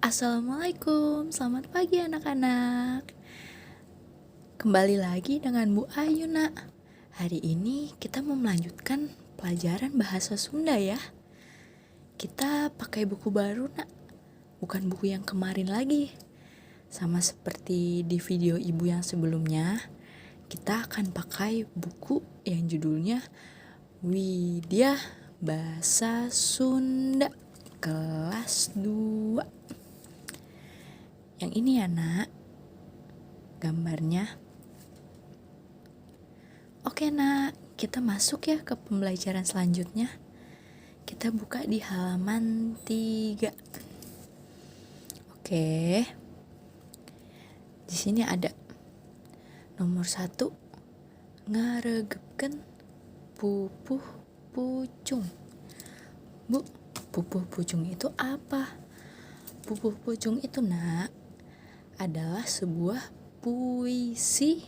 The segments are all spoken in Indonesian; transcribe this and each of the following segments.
Assalamualaikum, selamat pagi anak-anak. Kembali lagi dengan Bu Ayu nak. Hari ini kita mau melanjutkan pelajaran bahasa Sunda ya. Kita pakai buku baru nak, bukan buku yang kemarin lagi. Sama seperti di video ibu yang sebelumnya, kita akan pakai buku yang judulnya Widya Bahasa Sunda kelas 2. Yang ini ya nak, gambarnya. Oke nak, kita masuk ya ke pembelajaran selanjutnya. Kita buka di halaman 3. Oke. Di sini ada nomor 1, ngaregepkeun pupuh pucung. Bu, pupuh pucung itu apa? Pupuh pucung itu nak adalah sebuah puisi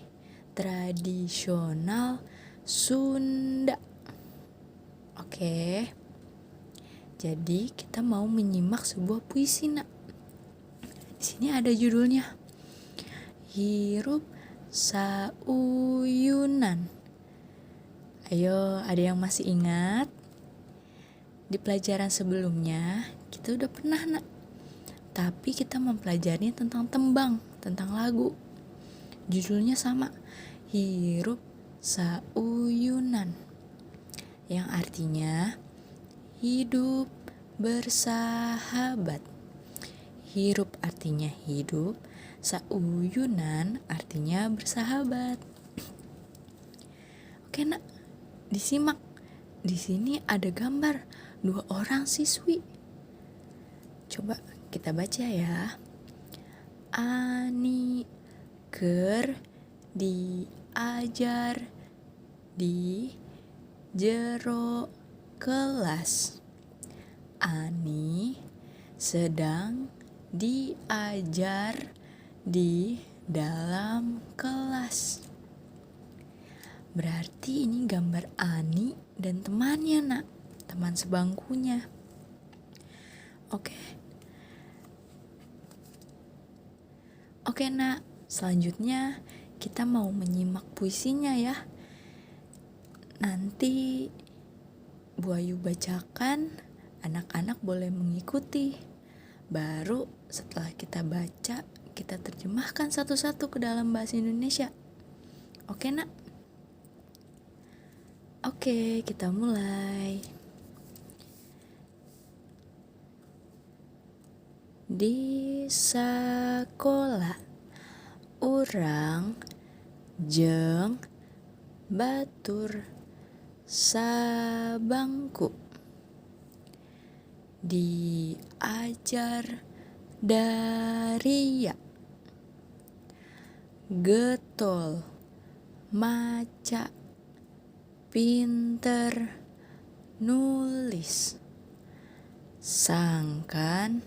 tradisional Sunda. Oke. Jadi kita mau menyimak sebuah puisi nak. Di sini ada judulnya. Hirup sauyunan. Ayo, ada yang masih ingat? Di pelajaran sebelumnya kita udah pernah nak. Tapi kita mempelajari tentang tembang, tentang lagu. Judulnya sama, Hirup Sauyunan. Yang artinya hidup bersahabat. Hirup artinya hidup, sauyunan artinya bersahabat. Oke nak, disimak. Di sini ada gambar 2 orang siswi. Coba kita baca ya. Ani keur diajar di jero kelas. Ani sedang diajar di dalam kelas. Berarti ini gambar Ani dan temannya nak, teman sebangkunya. Oke nak, selanjutnya kita mau menyimak puisinya ya. Nanti Bu Ayu bacakan, anak-anak boleh mengikuti. Baru setelah kita baca, kita terjemahkan satu-satu ke dalam bahasa Indonesia. Oke nak? Oke, kita mulai. Di sekolah urang jeung batur sabangku diajar daria getol maca pinter nulis sangkan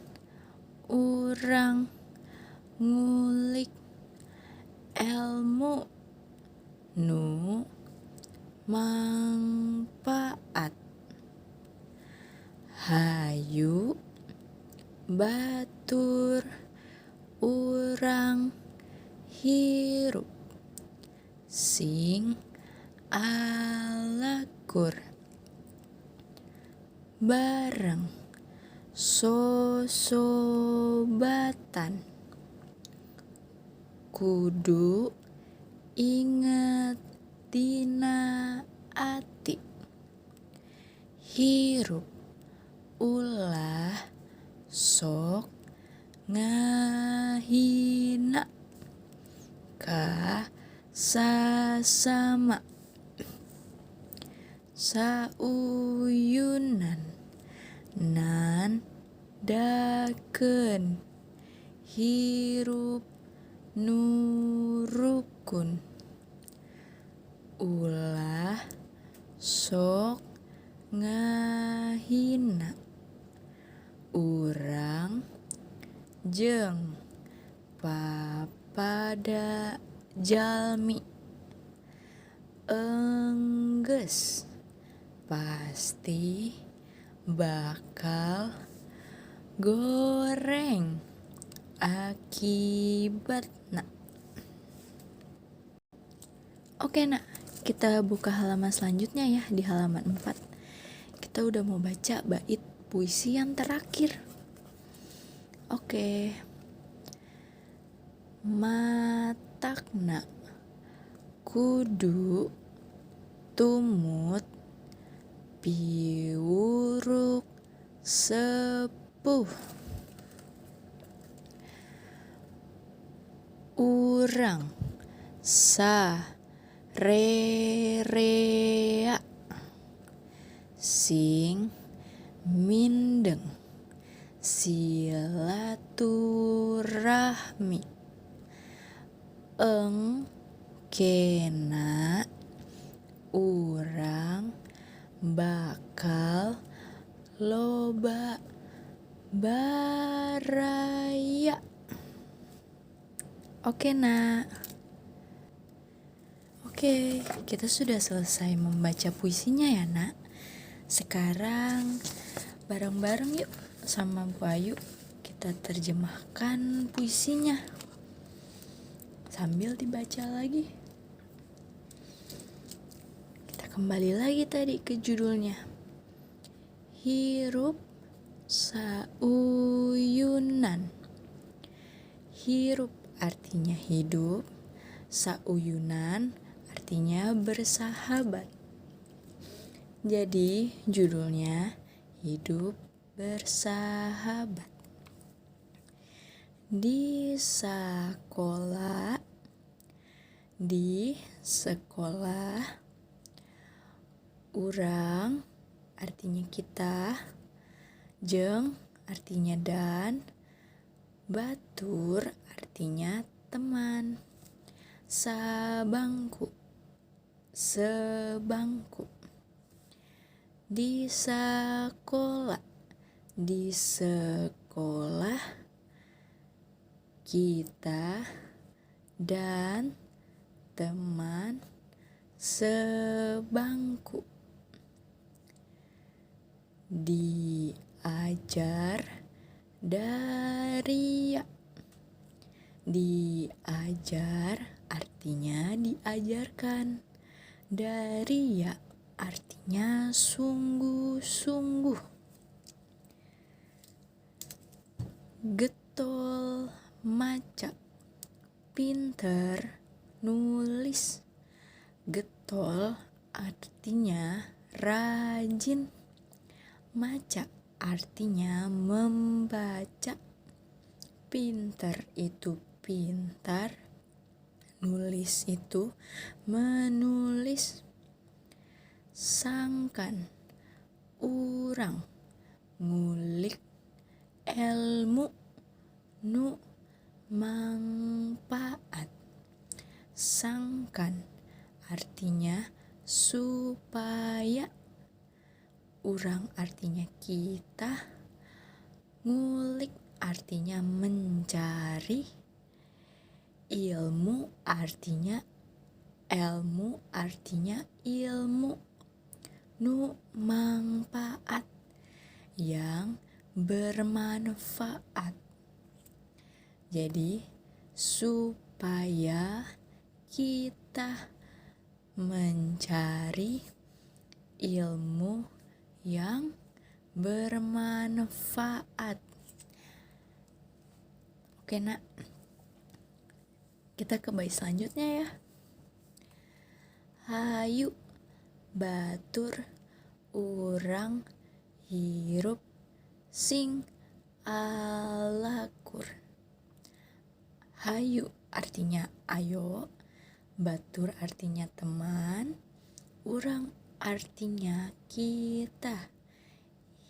urang ngulik ilmu nu mangpaat. Hayu batur urang hirup sing alakur bareng sosobatan kudu inget dina ati. Hirup ulah sok ngahina ka sasama. Sauyunan nandakeun hirup nurukun. Ulah sok ngahina urang jeung papada jalmi. Enggeus pasti bakal goreng akibat, nak. Oke, nak, kita buka halaman selanjutnya ya, di halaman 4. Kita udah mau baca bait puisi yang terakhir. Oke. Matakna kudu tumut piwuruk sepuh, urang sarerea sing mindeng silaturahmi engkena urang bakal loba baraya. Oke, nak. Oke, kita sudah selesai membaca puisinya ya, nak. Sekarang bareng-bareng yuk sama Bu Ayu kita terjemahkan puisinya sambil dibaca lagi. Kita kembali lagi tadi ke judulnya. Hirup sauyunan. Hirup artinya hidup, sauyunan artinya bersahabat. Jadi judulnya hidup bersahabat. Di sekolah urang artinya kita, jeung artinya dan, batur artinya teman, sabangku sebangku. Di sekolah kita dan teman sebangku. Diajar daria. Diajar artinya diajarkan. Daria artinya sungguh-sungguh. Getol maca, pinter nulis. Getol artinya rajin. Maca artinya membaca. Pinter itu pintar, nulis itu menulis. Sangkan urang ngulik ilmu nu manfaat. Sangkan artinya supaya, urang artinya kita, ngulik artinya mencari, ilmu artinya ilmu, nu manfaat yang bermanfaat. Jadi supaya kita mencari ilmu yang bermanfaat. Oke, nak, kita ke bait selanjutnya ya. Hayu batur urang hirup sing alakur. Hayu artinya ayo, batur artinya teman, urang artinya kita,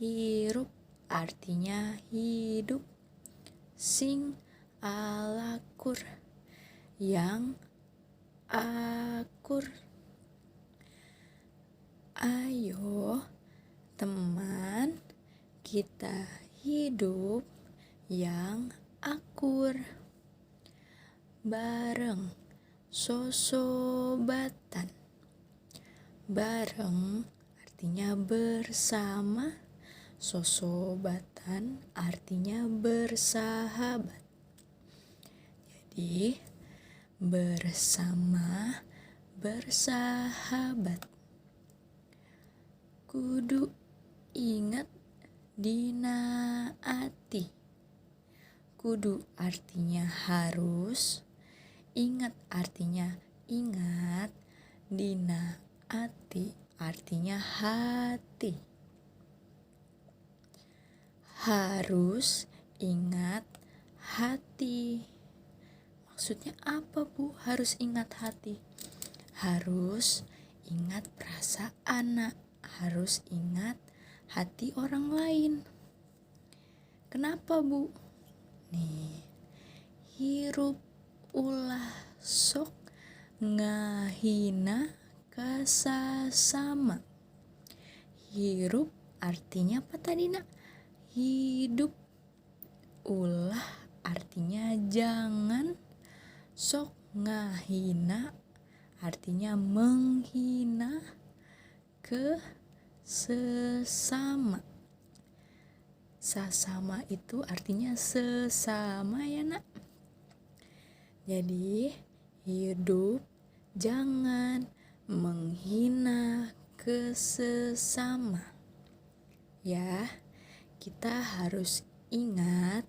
hirup artinya hidup, sing alakur yang akur. Ayo teman, kita hidup yang akur. Bareng sosobatan. Bareng artinya bersama, sosobatan artinya bersahabat. Jadi, bersama, bersahabat. Kudu ingat dina ati. Kudu artinya harus, ingat artinya ingat, dina ati artinya hati. Harus ingat hati. Maksudnya apa, Bu? Harus ingat hati. Harus ingat perasaan, Nak. Harus ingat hati orang lain. Kenapa, Bu? Nih, hirup ulah sok ngahina kasasama. Hirup artinya apa tadi, Nak? Hidup. Ulah artinya jangan. Sok ngahina artinya menghina ke sesama. Sesama itu artinya sesama ya, Nak. Jadi hidup jangan menghina ke sesama. Ya, kita harus ingat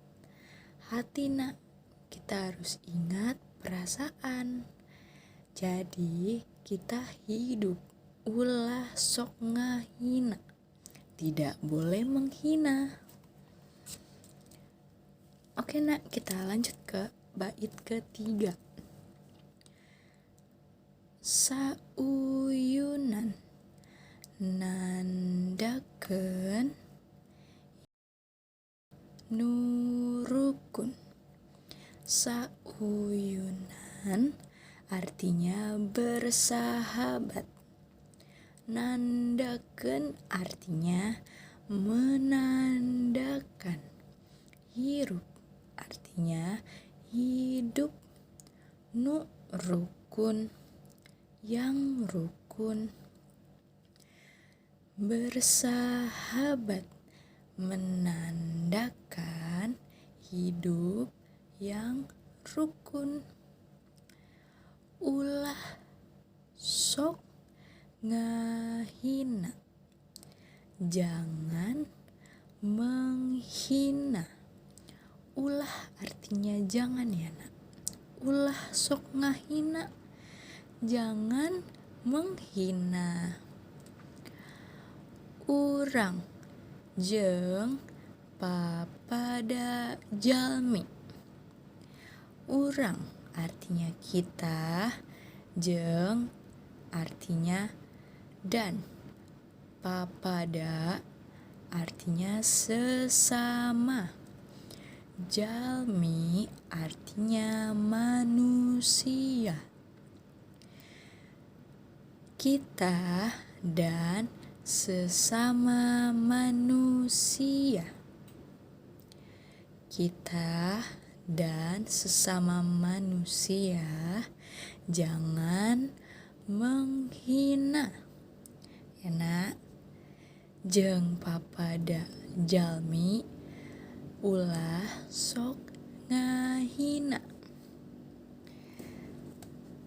hati, Nak. Kita harus ingat perasaan. Jadi kita hidup ulah sok ngahina. Tidak boleh menghina. Oke, Nak, kita lanjut ke bait ketiga. Sauyunan nandakeun nurukun. Sauyunan artinya bersahabat. Nandakeun artinya menandakan. Hirup artinya hidup. Rukun yang rukun. Bersahabat menandakan hidup yang rukun. Ulah sok ngahina. Jangan menghina. Ulah artinya jangan ya, Nak. Ulah sok ngahina. Jangan menghina. Urang jeung papada jalmi. Urang artinya kita, jeung artinya dan, papada artinya sesama, jalmi artinya manusia. Kita dan sesama manusia. Kita dan sesama manusia jangan menghina. Ya, Nak. Jeung papada jalmi ulah sok ngahina.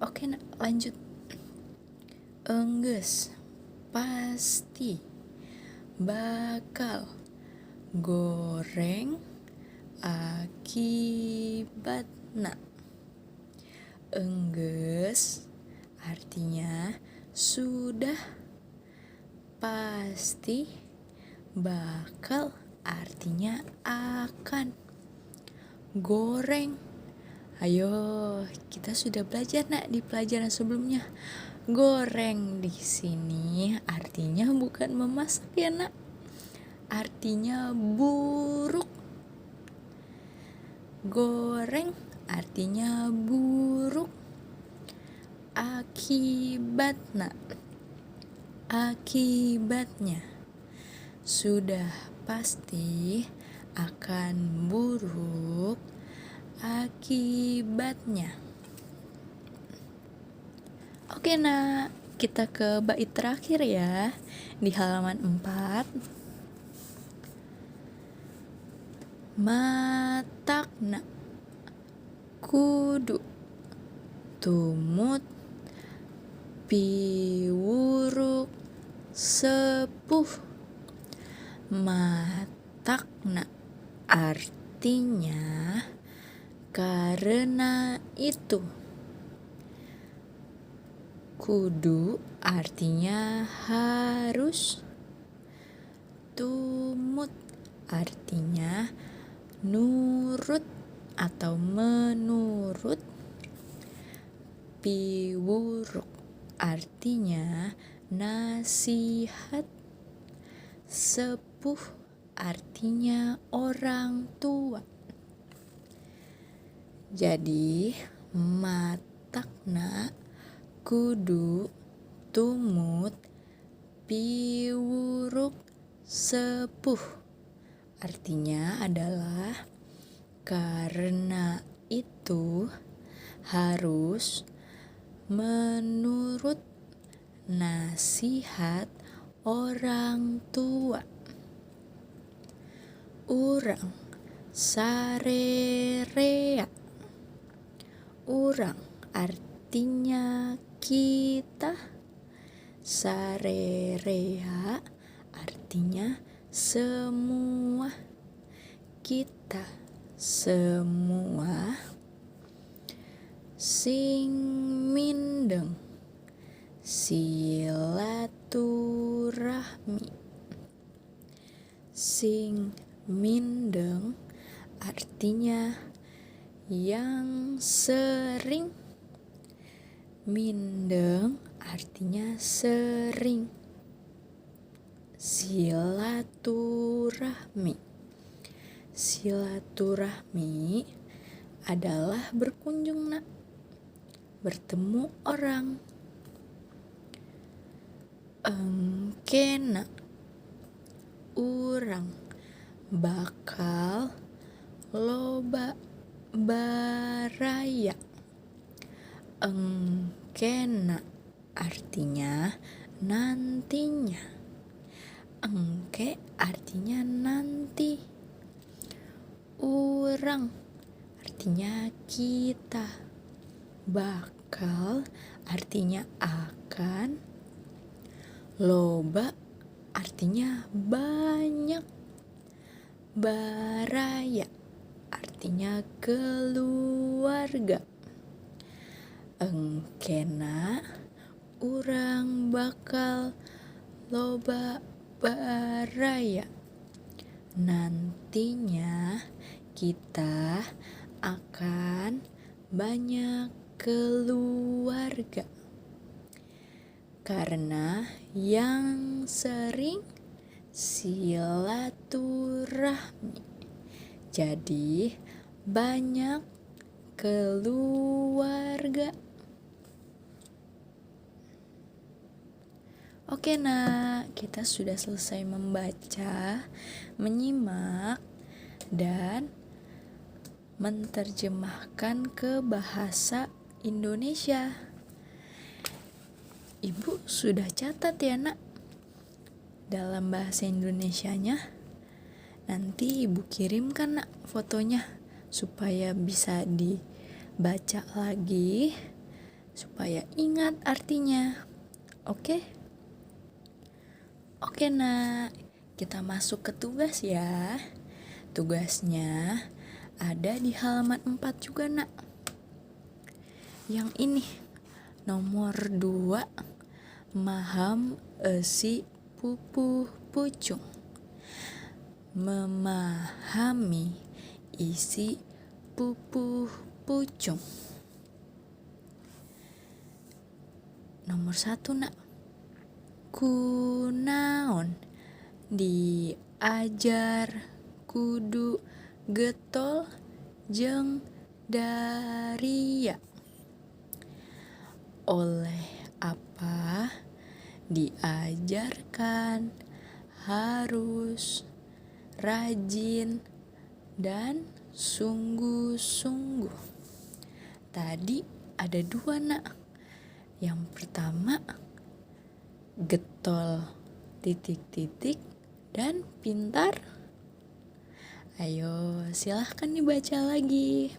Oke, Nak, lanjut. Enggeus pasti bakal goreng akibatna. Enggeus artinya sudah, pasti, bakal artinya akan. Goreng. Ayo, kita sudah belajar, Nak, di pelajaran sebelumnya. Goreng di sini artinya bukan memasak ya, Nak. Artinya buruk. Goreng artinya buruk. Akibatna, akibatnya sudah pasti akan buruk akibatnya. Oke, Nak, kita ke bait terakhir ya, di halaman 4. Matakna kudu, tumut, piwuruk, sepuh. Matakna artinya karena itu. Kudu artinya harus. Tumut artinya nurut atau menurut. Piwuruk artinya nasihat. Sepuh artinya orang tua. Jadi matakna kudu, tumut, piwuruk, sepuh artinya adalah karena itu harus menurut nasihat orang tua. Urang sarerea. Urang artinya kita. Sarerea artinya semua. Kita semua. Sing mindeng silaturahmi. Sing mindeng artinya yang sering. Mindeng artinya sering. Silaturahmi. Silaturahmi adalah berkunjung nak, bertemu orang. Engkena urang bakal loba baraya. Engkena artinya nantinya. Engke artinya nanti. Urang artinya kita. Bakal artinya akan. Loba artinya banyak. Baraya artinya keluarga. Engkena urang bakal loba baraya. Nantinya kita akan banyak keluarga. Karena yang sering silaturahmi, jadi banyak keluarga. Oke nak, kita sudah selesai membaca, menyimak, dan menerjemahkan ke bahasa Indonesia. Ibu sudah catat ya nak dalam bahasa Indonesianya. Nanti ibu kirimkan nak fotonya supaya bisa dibaca lagi, supaya ingat artinya. Oke? Oke nak, kita masuk ke tugas ya. Tugasnya ada di halaman 4 juga nak. Yang ini nomor 2, maham esi pupuh pucung. Memahami isi pupuh pucung. Nomor 1 nak, kunaon diajar kudu getol jeung daria. Oleh apa diajarkan harus rajin dan sungguh-sungguh. Tadi ada 2 nak. Yang pertama getol titik-titik dan pintar. Ayo silahkan dibaca lagi.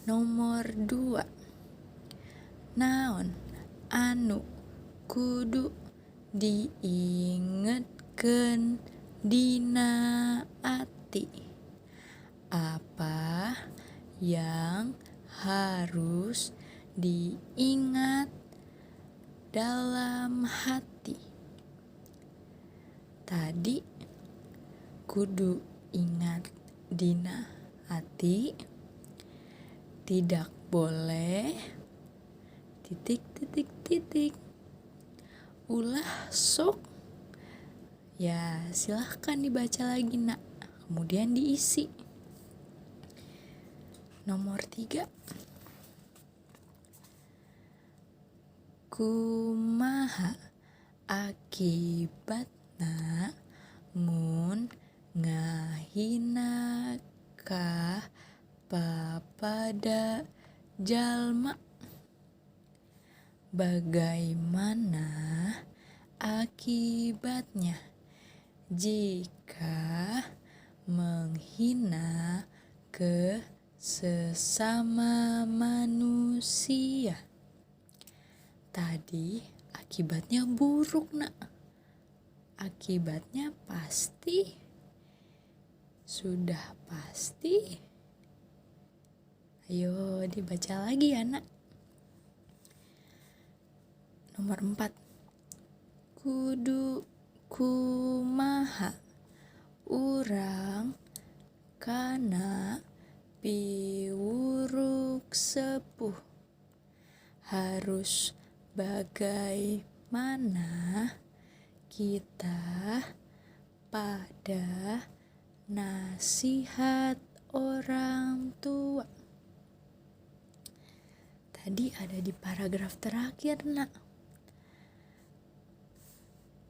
Nomor 2, naon anu kudu diingetkeun dina ati? Apa yang harus diingat dalam hati? Tadi kudu ingat dina hati, tidak boleh titik. Ulah sok. Ya, silahkan dibaca lagi, Nak. Kemudian diisi. Nomor 3, kumaha akibatna mun ngahina ka papada jalma? Bagaimana akibatnya jika menghina ke sesama manusia? Tadi akibatnya buruk, Nak. Akibatnya pasti. Sudah pasti. Ayo dibaca lagi ya, Nak. Nomor 4, kudu kumaha urang kana piwuruk sepuh? Harus bagaimana kita pada nasihat orang tua? Tadi ada di paragraf terakhir, Nak.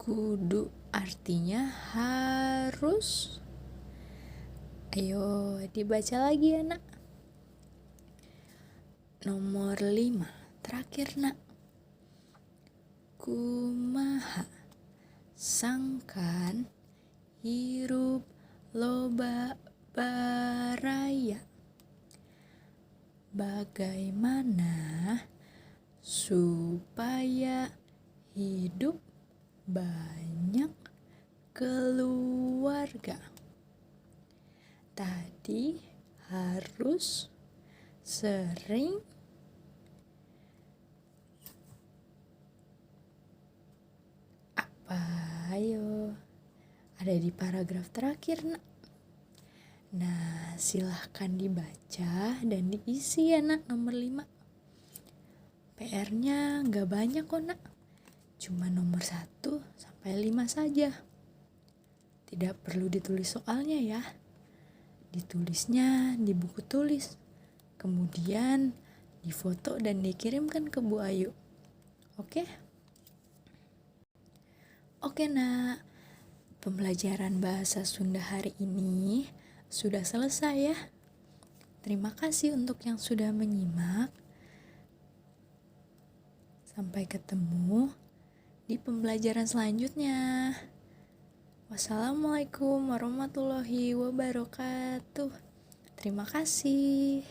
Kudu artinya harus. Ayo dibaca lagi ya, Nak. Nomor 5, terakhir, Nak. Kumaha sangkan hirup loba baraya? Bagaimana supaya hidup banyak keluarga? Tadi harus sering apa? Ayo, ada di paragraf terakhir, Nak. Nah, silahkan dibaca dan diisi ya, Nak. Nomor 5. PR-nya gak banyak kok, Nak. Cuma nomor 1 sampai 5 saja. Tidak perlu ditulis soalnya ya. Ditulisnya di buku tulis. Kemudian difoto dan dikirimkan ke Bu Ayu. Oke? Oke, Nak. Pembelajaran bahasa Sunda hari ini sudah selesai ya. Terima kasih untuk yang sudah menyimak. Sampai ketemu di pembelajaran selanjutnya. Wassalamualaikum warahmatullahi wabarakatuh. Terima kasih.